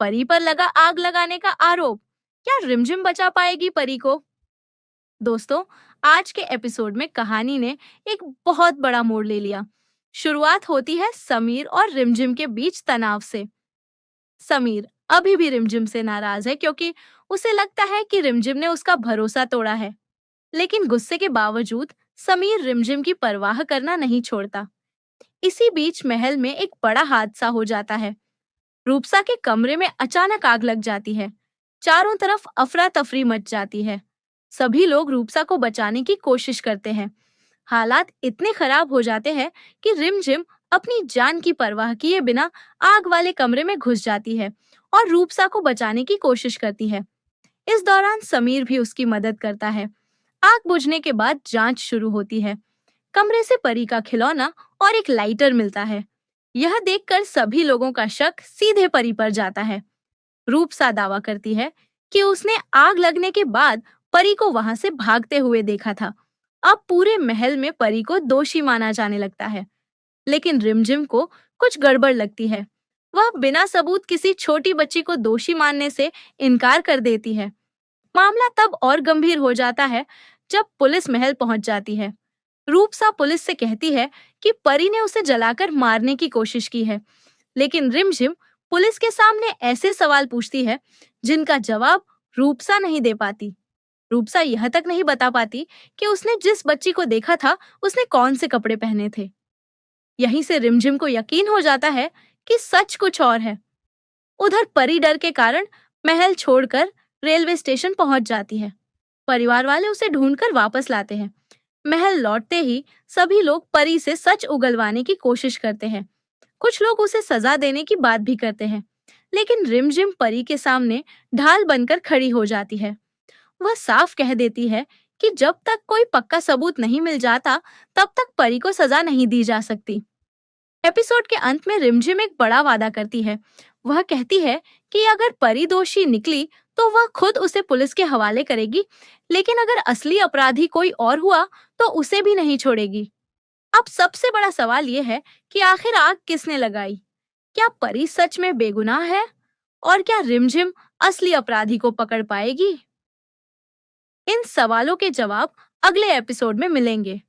परी पर लगा आग लगाने का आरोप। क्या रिमझिम बचा पाएगी परी को? दोस्तों, आज के एपिसोड में कहानी ने एक बहुत बड़ा मोड़ ले लिया। शुरुआत होती है समीर और रिमझिम के बीच तनाव से। समीर अभी भी रिमझिम से नाराज है क्योंकि उसे लगता है कि रिमझिम ने उसका भरोसा तोड़ा है। लेकिन गुस्से के बावजूद समीर रिमझिम की परवाह करना नहीं छोड़ता। इसी बीच महल में एक बड़ा हादसा हो जाता है। रूपसा के कमरे में अचानक आग लग जाती है। चारों तरफ अफरा तफरी मच जाती है। सभी लोग रूपसा को बचाने की कोशिश करते हैं। हालात इतने खराब हो जाते हैं कि रिमझिम अपनी जान की परवाह किए बिना आग वाले कमरे में घुस जाती है और रूपसा को बचाने की कोशिश करती है। इस दौरान समीर भी उसकी मदद करता है। आग बुझने के बाद जांच शुरू होती है। कमरे से परी का खिलौना और एक लाइटर मिलता है। यह देखकर सभी लोगों का शक सीधे परी पर जाता है। रूपसा दावा करती है कि उसने आग लगने के बाद परी को वहां से भागते हुए देखा था। अब पूरे महल में परी को दोषी माना जाने लगता है। लेकिन रिमझिम को कुछ गड़बड़ लगती है। वह बिना सबूत किसी छोटी बच्ची को दोषी मानने से इनकार कर देती है। मामला तब और गंभीर हो जाता है जब पुलिस महल पहुंच जाती है। रूपसा पुलिस से कहती है कि परी ने उसे जलाकर मारने की कोशिश की है। लेकिन रिमझिम पुलिस के सामने ऐसे सवाल पूछती है जिनका जवाब रूपसा नहीं दे पाती। रूपसा यह तक नहीं बता पाती कि उसने जिस बच्ची को देखा था उसने कौन से कपड़े पहने थे। यहीं से रिमझिम को यकीन हो जाता है कि सच कुछ और है। उधर परी डर के कारण महल छोड़कर रेलवे स्टेशन पहुंच जाती है। परिवार वाले उसे ढूंढकर वापस लाते हैं। महल लौटते ही सभी लोग परी से सच उगलवाने की कोशिश करते हैं। कुछ लोग उसे सजा देने की बात भी करते हैं। लेकिन रिमझिम परी के सामने ढाल बनकर खड़ी हो जाती है। वह साफ कह देती है कि जब तक कोई पक्का सबूत नहीं मिल जाता, तब तक परी को सजा नहीं दी जा सकती। एपिसोड के अंत में रिमझिम एक बड़ा वादा करती है। वह कहती है कि अगर परी दोषी निकली तो वह खुद उसे पुलिस के हवाले करेगी, लेकिन अगर असली अपराधी कोई और हुआ तो उसे भी नहीं छोड़ेगी। अब सबसे बड़ा सवाल यह है कि आखिर आग किसने लगाई? क्या परी सच में बेगुनाह है? और क्या रिमझिम असली अपराधी को पकड़ पाएगी? इन सवालों के जवाब अगले एपिसोड में मिलेंगे।